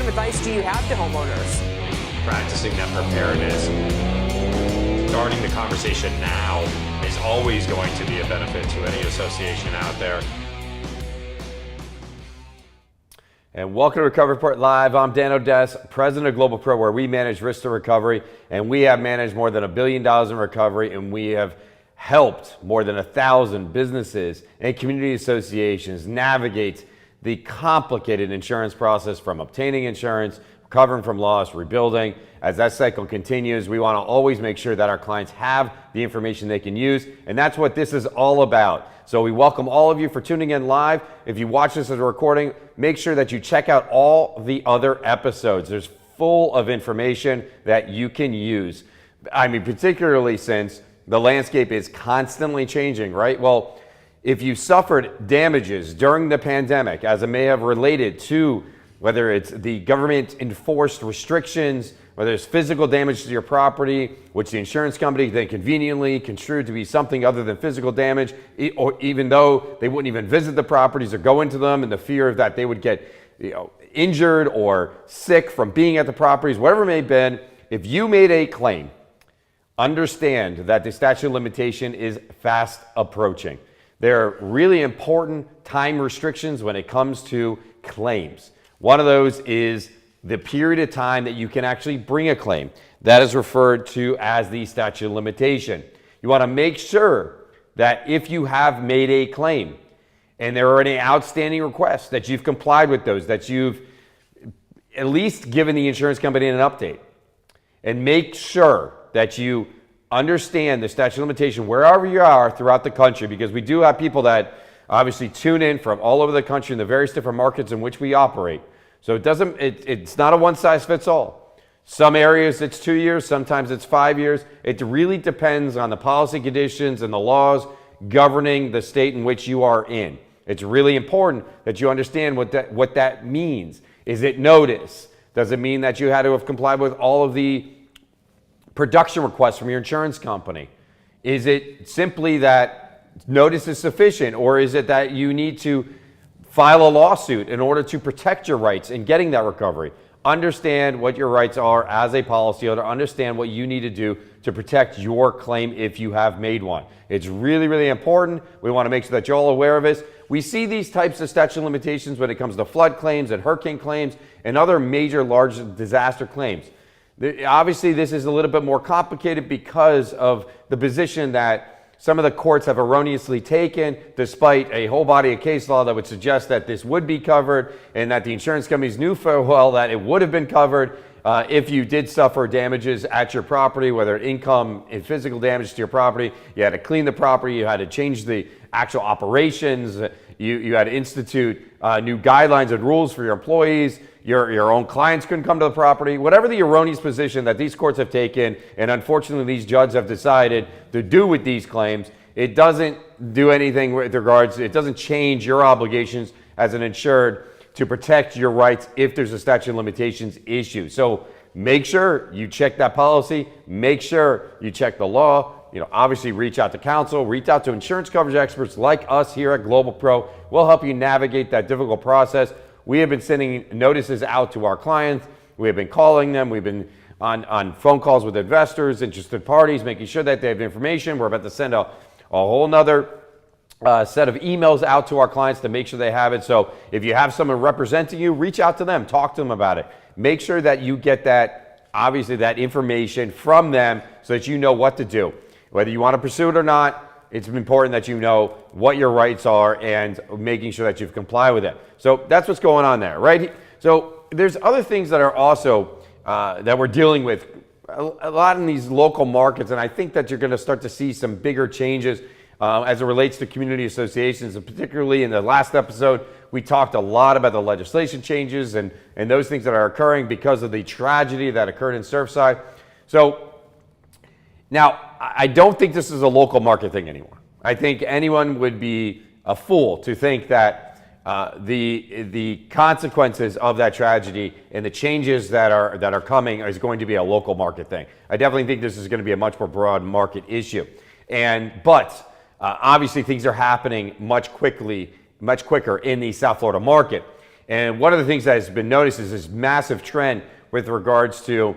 of advice do you have to homeowners? Practicing that preparedness, starting the conversation now is always going to be a benefit to any association out there. And welcome to Recovery Report Live. I'm Dan Odess, president of GlobalPro, where we manage risk to recovery. And we have managed more than $1 billion in recovery, and we have helped more than 1,000 businesses and community associations navigate the complicated insurance process, from obtaining insurance, recovering from loss, rebuilding. As that cycle continues, we want to always make sure that our clients have the information they can use, and that's what this is all about. So we welcome all of you for tuning in live. If you watch this as a recording, make sure that you check out all the other episodes. There's full of information that you can use. I mean, particularly since the landscape is constantly changing, right? Well, if you suffered damages during the pandemic, as it may have related to whether it's the government enforced restrictions, whether it's physical damage to your property, which the insurance company then conveniently construed to be something other than physical damage, or even though they wouldn't even visit the properties or go into them in the fear that they would get injured or sick from being at the properties, whatever it may have been, if you made a claim, understand that the statute of limitation is fast approaching. There are really important time restrictions when it comes to claims. One of those is the period of time that you can actually bring a claim. That is referred to as the statute of limitation. You want to make sure that if you have made a claim and there are any outstanding requests, that you've complied with those, that you've at least given the insurance company an update. And make sure that you understand the statute of limitation wherever you are throughout the country, because we do have people that obviously tune in from all over the country in the various different markets in which we operate. So it's not a one-size-fits-all. Some areas it's 2 years, sometimes it's 5 years. It really depends on the policy conditions and the laws governing the state in which you are in. It's really important that you understand what that means. Is it notice? Does it mean that you had to have complied with all of the production requests from your insurance company? Is it simply that notice is sufficient, or is it that you need to file a lawsuit in order to protect your rights in getting that recovery? Understand what your rights are as a policyholder. Understand what you need to do to protect your claim if you have made one. It's really, really important. We want to make sure that you're all aware of this. We see these types of statute of limitations when it comes to flood claims and hurricane claims and other major large disaster claims. Obviously, this is a little bit more complicated because of the position that some of the courts have erroneously taken, despite a whole body of case law that would suggest that this would be covered and that the insurance companies knew full well that it would have been covered if you did suffer damages at your property, whether income and physical damage to your property. You had to clean the property, you had to change the actual operations, you had to institute new guidelines and rules for your employees. Your own clients couldn't come to the property. Whatever the erroneous position that these courts have taken, and unfortunately these judges have decided to do with these claims, it doesn't do anything with regards, it doesn't change your obligations as an insured to protect your rights if there's a statute of limitations issue. So make sure you check that policy, make sure you check the law. Obviously reach out to counsel, reach out to insurance coverage experts like us here at GlobalPro. We'll help you navigate that difficult process. We have been sending notices out to our clients. We have been calling them. We've been on phone calls with investors, interested parties, making sure that they have information. We're about to send a whole nother set of emails out to our clients to make sure they have it. So if you have someone representing you, reach out to them, talk to them about it. Make sure that you get that information from them so that you know what to do. Whether you want to pursue it or not, it's important that you know what your rights are and making sure that you've complied with it. So that's what's going on there, right? So there's other things that are also that we're dealing with a lot in these local markets, and I think that you're going to start to see some bigger changes as it relates to community associations, and particularly in the last episode, we talked a lot about the legislation changes and those things that are occurring because of the tragedy that occurred in Surfside. So now, I don't think this is a local market thing anymore. I think anyone would be a fool to think that the consequences of that tragedy and the changes that are coming is going to be a local market thing. I definitely think this is going to be a much more broad market issue. But obviously things are happening much quicker in the South Florida market. And one of the things that has been noticed is this massive trend with regards to,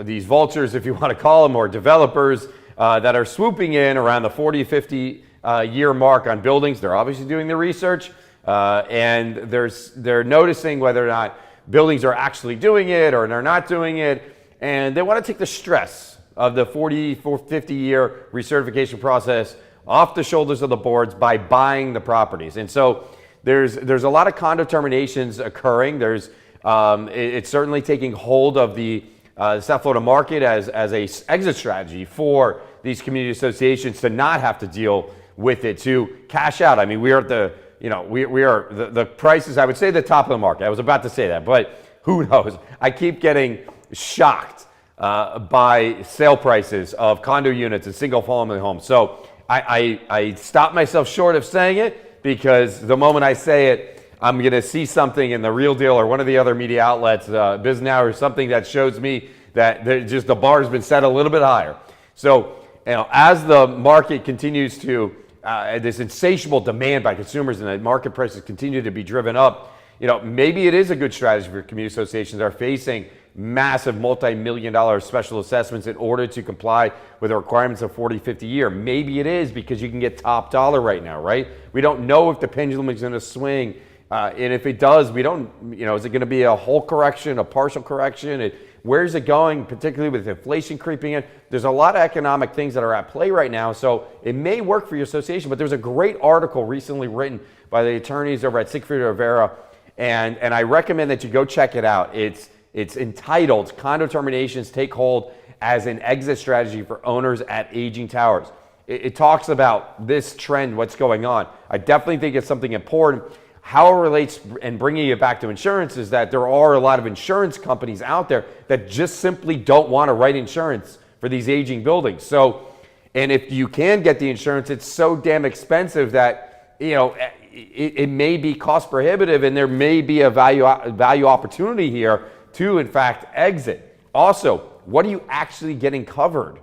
these vultures, if you want to call them, or developers that are swooping in around the 40, 50 year mark on buildings. They're obviously doing the research, and they're noticing whether or not buildings are actually doing it or they're not doing it. And they want to take the stress of the 40, 50 year recertification process off the shoulders of the boards by buying the properties. And so there's a lot of condo terminations occurring. It's certainly taking hold of the South Florida market as a exit strategy for these community associations to not have to deal with it, to cash out. I mean, we are at the prices, I would say, the top of the market. I was about to say that, but who knows? I keep getting shocked by sale prices of condo units and single family homes. So I stopped myself short of saying it, because the moment I say it, I'm going to see something in the Real Deal or one of the other media outlets, BizNow or something, that shows me that the bar has been set a little bit higher. So, as the market continues to, this insatiable demand by consumers and the market prices continue to be driven up, maybe it is a good strategy for community associations that are facing massive multi-million-dollar special assessments in order to comply with the requirements of 40, 50 year. Maybe it is because you can get top dollar right now, right? We don't know if the pendulum is going to swing. And if it does, we don't, is it going to be a whole correction, a partial correction? Where's it going, particularly with inflation creeping in? There's a lot of economic things that are at play right now, so it may work for your association. But there's a great article recently written by the attorneys over at Siegfried Rivera, and I recommend that you go check it out. It's entitled "Condo Terminations Take Hold as an Exit Strategy for Owners at Aging Towers." It talks about this trend, what's going on. I definitely think it's something important. How it relates, and bringing it back to insurance, is that there are a lot of insurance companies out there that just simply don't want to write insurance for these aging buildings. So, and if you can get the insurance, it's so damn expensive that, it may be cost prohibitive, and there may be a value opportunity here to, in fact, exit. Also, what are you actually getting covered?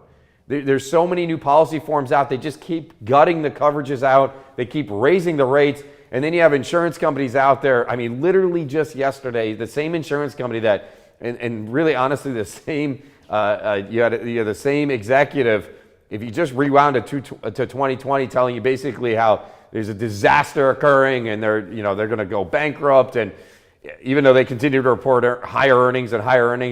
There's so many new policy forms out. They just keep gutting the coverages out. They keep raising the rates. And then you have insurance companies out there. I mean, literally just yesterday, the same insurance company that, and really honestly, the same, you had the same executive, if you just rewound it to 2020, telling you basically how there's a disaster occurring and they're going to go bankrupt. And even though they continue to report higher earnings,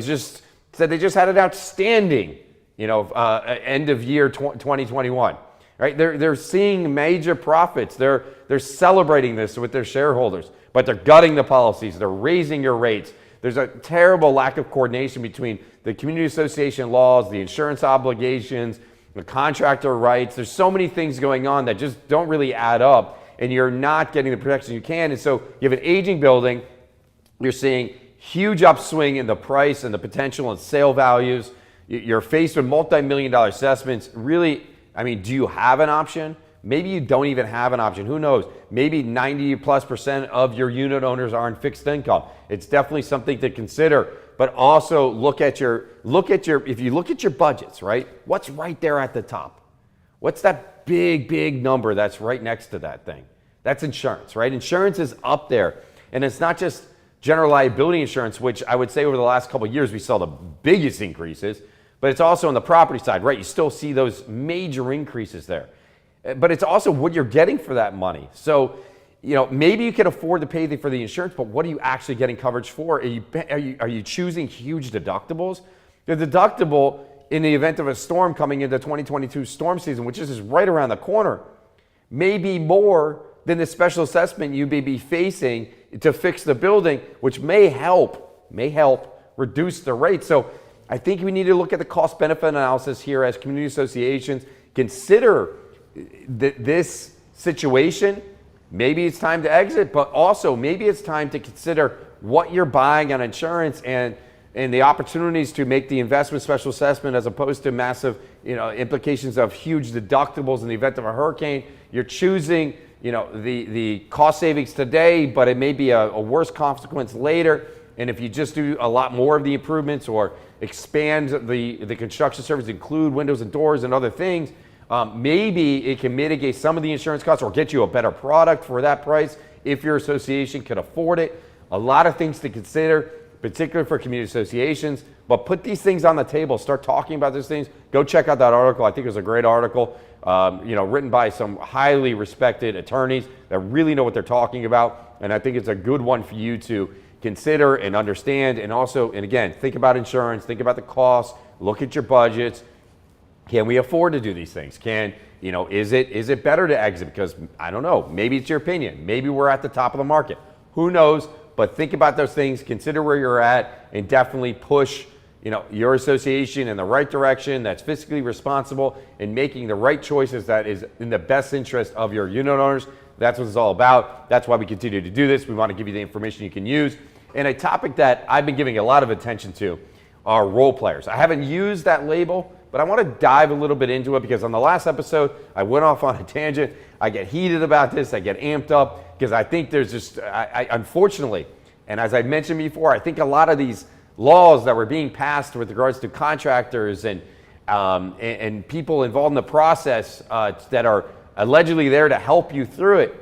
just said they just had an outstanding, end of year 2021. Right? They're seeing major profits. They're celebrating this with their shareholders, but they're gutting the policies. They're raising your rates. There's a terrible lack of coordination between the community association laws, the insurance obligations, the contractor rights. There's so many things going on that just don't really add up, and you're not getting the protection you can. And so you have an aging building. You're seeing huge upswing in the price and the potential and sale values. You're faced with multi-million-dollar assessments. Really, I mean, do you have an option? Maybe you don't even have an option. Who knows? Maybe 90+% of your unit owners are on fixed income. It's definitely something to consider. But also if you look at your budgets, right? What's right there at the top? What's that big number that's right next to that thing? That's insurance, right? Insurance is up there. And it's not just general liability insurance, which I would say over the last couple of years we saw the biggest increases. But it's also on the property side, right? You still see those major increases there. But it's also what you're getting for that money. So, maybe you can afford to pay for the insurance, but what are you actually getting coverage for? Are you choosing huge deductibles? The deductible in the event of a storm coming into 2022 storm season, which is right around the corner, may be more than the special assessment you may be facing to fix the building, which may help reduce the rate. So I think we need to look at the cost-benefit analysis here as community associations consider this situation. Maybe it's time to exit, but also maybe it's time to consider what you're buying on insurance and the opportunities to make the investment special assessment as opposed to massive implications of huge deductibles in the event of a hurricane. You're choosing the cost savings today, but it may be a worse consequence later. And if you just do a lot more of the improvements or expand the construction service, include windows and doors and other things, Maybe it can mitigate some of the insurance costs or get you a better product for that price if your association could afford it. A lot of things to consider, particularly for community associations, but put these things on the table, start talking about these things. Go check out that article. I think it was a great article, written by some highly respected attorneys that really know what they're talking about. And I think it's a good one for you to consider and understand. And also, and again, think about insurance, think about the costs, look at your budgets. Can we afford to do these things? Is it better to exit? Because I don't know, maybe it's your opinion. Maybe we're at the top of the market. Who knows? But think about those things, consider where you're at, and definitely push your association in the right direction that's fiscally responsible and making the right choices that is in the best interest of your unit owners. That's what it's all about. That's why we continue to do this. We want to give you the information you can use. And a topic that I've been giving a lot of attention to are role players. I haven't used that label, but I want to dive a little bit into it because on the last episode, I went off on a tangent. I get heated about this. I get amped up because I think there's just, unfortunately, and as I mentioned before, I think a lot of these laws that were being passed with regards to contractors and people involved in the process that are allegedly there to help you through it,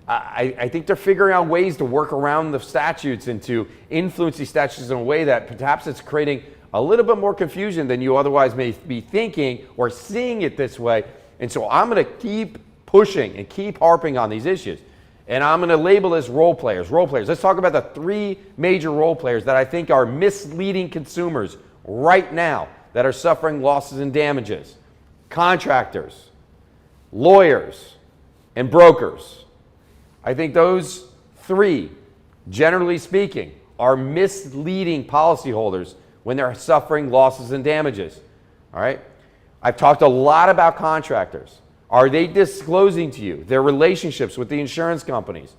I think they're figuring out ways to work around the statutes and to influence these statutes in a way that perhaps it's creating a little bit more confusion than you otherwise may be thinking or seeing it this way. And so I'm going to keep pushing and keep harping on these issues. And I'm going to label this role players. Role players. Let's talk about the three major role players that I think are misleading consumers right now that are suffering losses and damages. Contractors, lawyers, and brokers. I think those three, generally speaking, are misleading policyholders when they're suffering losses and damages. All right? I've talked a lot about contractors. Are they disclosing to you their relationships with the insurance companies?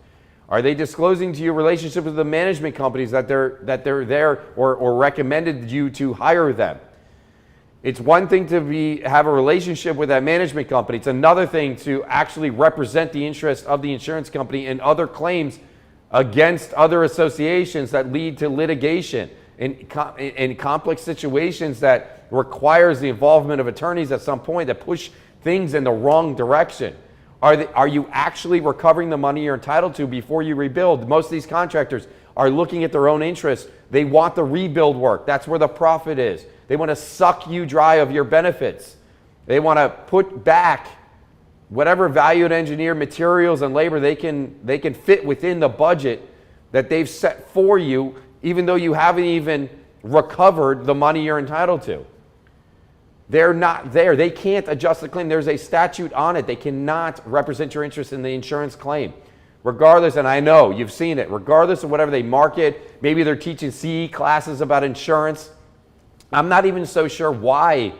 Are they disclosing to you relationships with the management companies that they're there or recommended you to hire them? It's one thing to have a relationship with that management company. It's another thing to actually represent the interest of the insurance company in other claims against other associations that lead to litigation in complex situations that requires the involvement of attorneys at some point that push things in the wrong direction. Are you actually recovering the money you're entitled to before you rebuild? Most of these contractors are looking at their own interests. They want the rebuild work. That's where the profit is. They want to suck you dry of your benefits. They want to put back whatever valued engineered materials and labor they can fit within the budget that they've set for you, even though you haven't even recovered the money you're entitled to. They're not there. They can't adjust the claim. There's a statute on it. They cannot represent your interest in the insurance claim. Regardless, and I know you've seen it, regardless of whatever they market, maybe they're teaching CE classes about insurance. I'm not even so sure why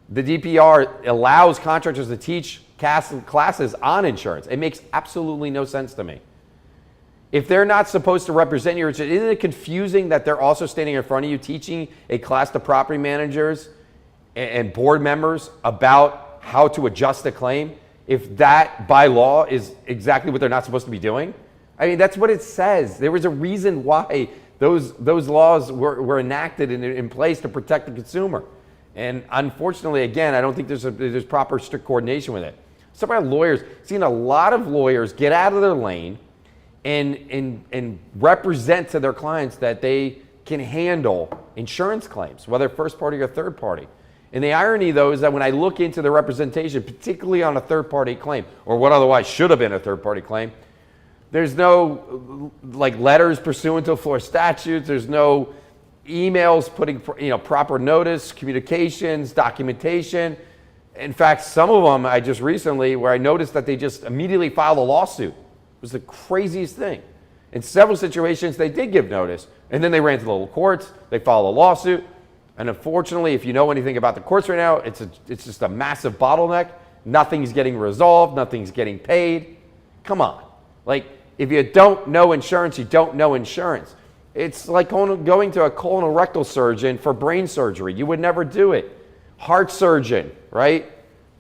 the DPR allows contractors to teach classes on insurance. It makes absolutely no sense to me. If they're not supposed to represent your interest, isn't it confusing that they're also standing in front of you teaching a class to property managers and board members about how to adjust a claim, if that by law is exactly what they're not supposed to be doing? I mean, that's what it says. There was a reason why those laws were enacted in place to protect the consumer. And unfortunately, again, I don't think there's proper strict coordination with it. So about lawyers, seen a lot of lawyers get out of their lane and represent to their clients that they can handle insurance claims, whether first party or third party. And the irony, though, is that when I look into the representation, particularly on a third-party claim, or what otherwise should have been a third-party claim, there's no letters pursuant to Florida statutes. There's no emails putting proper notice, communications, documentation. In fact, some of them I just recently, where I noticed that they just immediately filed a lawsuit. It was the craziest thing. In several situations, they did give notice, and then they ran to the local courts. They filed a lawsuit. And unfortunately, if you know anything about the courts right now, it's just a massive bottleneck. Nothing's getting resolved. Nothing's getting paid. Come on. If you don't know insurance, you don't know insurance. It's like going to a colorectal surgeon for brain surgery. You would never do it. Heart surgeon, right?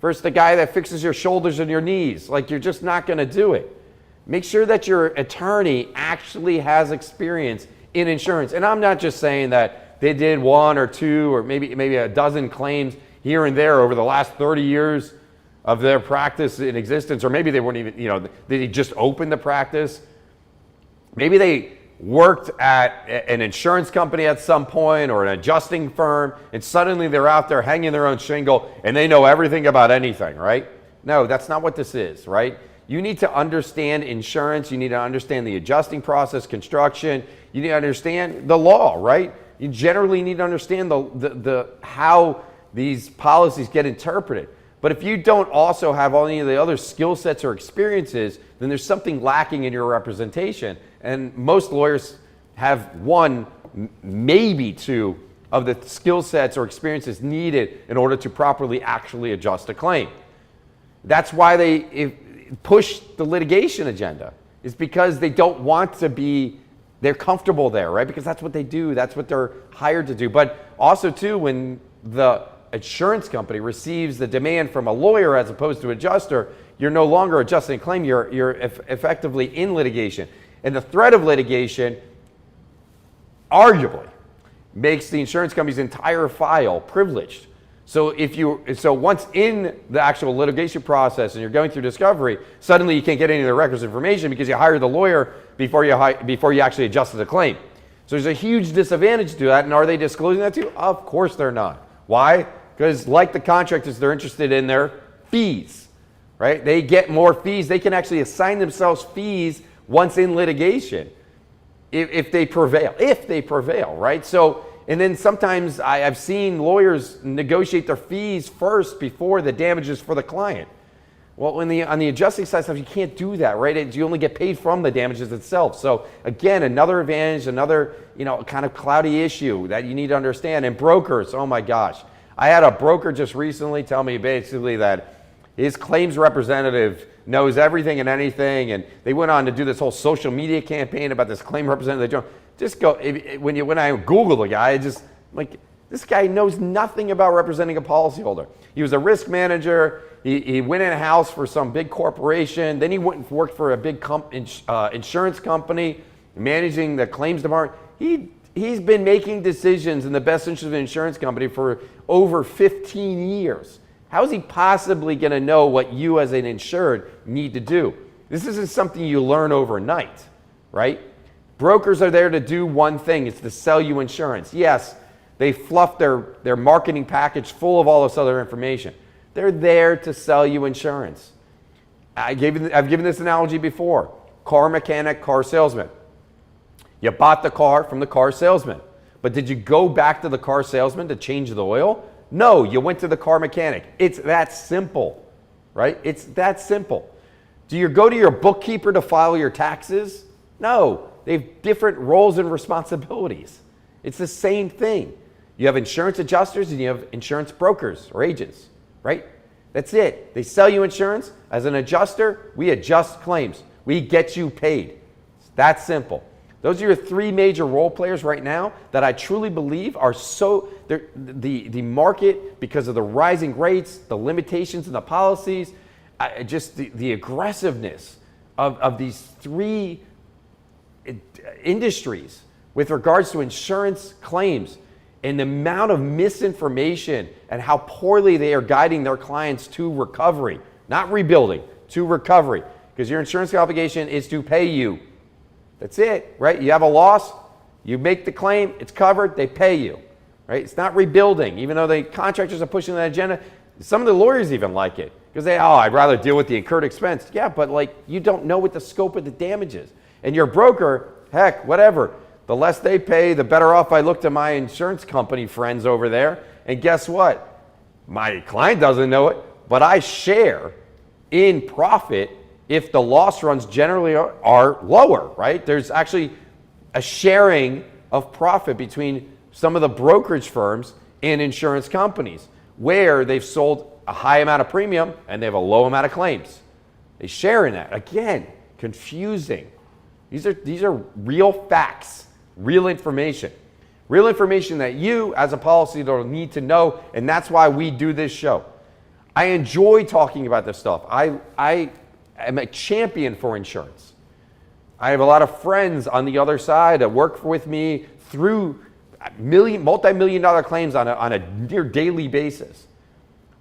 Versus the guy that fixes your shoulders and your knees. You're just not going to do it. Make sure that your attorney actually has experience in insurance. And I'm not just saying that they did one or two or maybe a dozen claims here and there over the last 30 years. of their practice in existence, or maybe they weren't even, they just opened the practice. Maybe they worked at an insurance company at some point or an adjusting firm, and suddenly they're out there hanging their own shingle and they know everything about anything, right? No, that's not what this is, right? You need to understand insurance. You need to understand the adjusting process, construction. You need to understand the law, right? You generally need to understand the how these policies get interpreted. But if you don't also have any of the other skill sets or experiences, then there's something lacking in your representation. And most lawyers have one, maybe two of the skill sets or experiences needed in order to properly actually adjust a claim. That's why they push the litigation agenda, is because they don't want to be, they're comfortable there, right? Because that's what they do, that's what they're hired to do. But also too, when the insurance company receives the demand from a lawyer as opposed to adjuster, you're no longer adjusting a claim, you're effectively in litigation. And the threat of litigation arguably makes the insurance company's entire file privileged. So once in the actual litigation process and you're going through discovery, suddenly you can't get any of the records information because you hired the lawyer before you actually adjusted the claim. So there's a huge disadvantage to that. And are they disclosing that to you? Of course they're not. Why? Because like the contractors, they're interested in their fees, right? They get more fees. They can actually assign themselves fees once in litigation if they prevail, right? So, and then sometimes I've seen lawyers negotiate their fees first before the damages for the client. Well, on the adjusting side stuff, you can't do that, right? You only get paid from the damages itself. So again, another advantage, another kind of cloudy issue that you need to understand. And brokers, oh my gosh. I had a broker just recently tell me basically that his claims representative knows everything and anything, and they went on to do this whole social media campaign about this claim representative. Just go, when I Google the guy, this guy knows nothing about representing a policyholder. He was a risk manager. He went in-house for some big corporation. Then he went and worked for a big insurance company, managing the claims department. He's been making decisions in the best interest of the insurance company for over 15 years. How is he possibly going to know what you as an insured need to do? This isn't something you learn overnight, right? Brokers are there to do one thing. It's to sell you insurance. Yes, they fluff their marketing package full of all this other information. They're there to sell you insurance. I've given this analogy before. Car mechanic, car salesman. You bought the car from the car salesman, but did you go back to the car salesman to change the oil? No, you went to the car mechanic. It's that simple, right? It's that simple. Do you go to your bookkeeper to file your taxes? No, they have different roles and responsibilities. It's the same thing. You have insurance adjusters and you have insurance brokers or agents, right? That's it. They sell you insurance. As an adjuster, we adjust claims. We get you paid. It's that simple. Those are your three major role players right now that I truly believe are the market, because of the rising rates, the limitations in the policies, just the aggressiveness of these three industries with regards to insurance claims, and the amount of misinformation and how poorly they are guiding their clients to recovery, not rebuilding, to recovery, because your insurance obligation is to pay you. That's it, right? You have a loss, you make the claim, it's covered, they pay you, right? It's not rebuilding, even though the contractors are pushing that agenda. Some of the lawyers even like it because I'd rather deal with the incurred expense. Yeah, but you don't know what the scope of the damage is. And your broker, heck, whatever. The less they pay, the better off I look to my insurance company friends over there. And guess what? My client doesn't know it, but I share in profit if the loss runs generally are lower, right? There's actually a sharing of profit between some of the brokerage firms and insurance companies where they've sold a high amount of premium and they have a low amount of claims. They share in that. Again, confusing. These are real facts, real information that you as a policyholder need to know, and that's why we do this show. I enjoy talking about this stuff. I'm a champion for insurance. I have a lot of friends on the other side that work with me through multi-million-dollar claims on a near daily basis.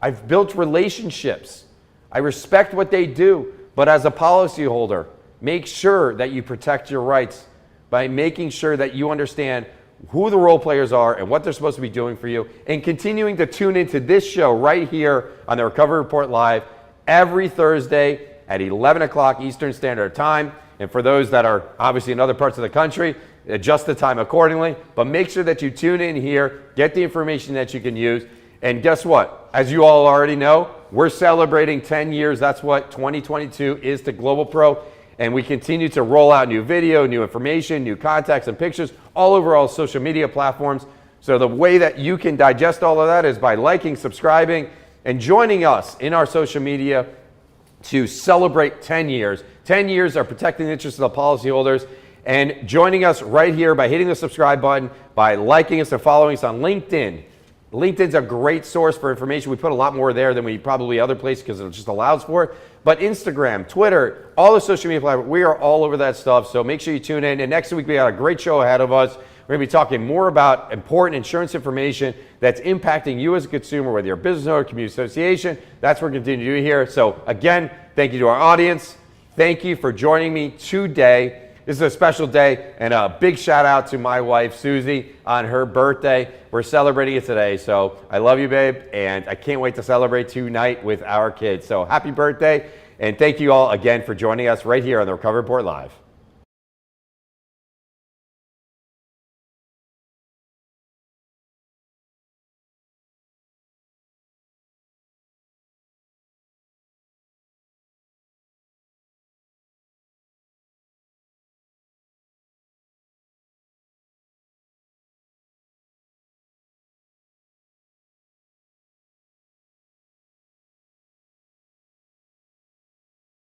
I've built relationships I respect what they do, but as a policyholder, make sure that you protect your rights by making sure that you understand who the role players are and what they're supposed to be doing for you, and continuing to tune into this show right here on the Recovery Report Live every Thursday at 11 o'clock Eastern Standard Time. And for those that are obviously in other parts of the country, adjust the time accordingly, but make sure that you tune in here, get the information that you can use. And guess what? As you all already know, we're celebrating 10 years. That's what 2022 is to GlobalPro. And we continue to roll out new video, new information, new contacts and pictures all over all social media platforms. So the way that you can digest all of that is by liking, subscribing, and joining us in our social media to celebrate 10 years. 10 years of protecting the interests of the policyholders, and joining us right here by hitting the subscribe button, by liking us and following us on LinkedIn. LinkedIn's a great source for information. We put a lot more there than we probably other places because it just allows for it. But Instagram, Twitter, all the social media platforms, we are all over that stuff. So make sure you tune in. And next week, we got a great show ahead of us. We're going to be talking more about important insurance information that's impacting you as a consumer, whether you're a business owner, community association. That's what we're going to continue to do here. So again, thank you to our audience. Thank you for joining me today. This is a special day, and a big shout out to my wife, Susie, on her birthday. We're celebrating it today, so I love you, babe, and I can't wait to celebrate tonight with our kids. So happy birthday, and thank you all again for joining us right here on the Recovery Report Live.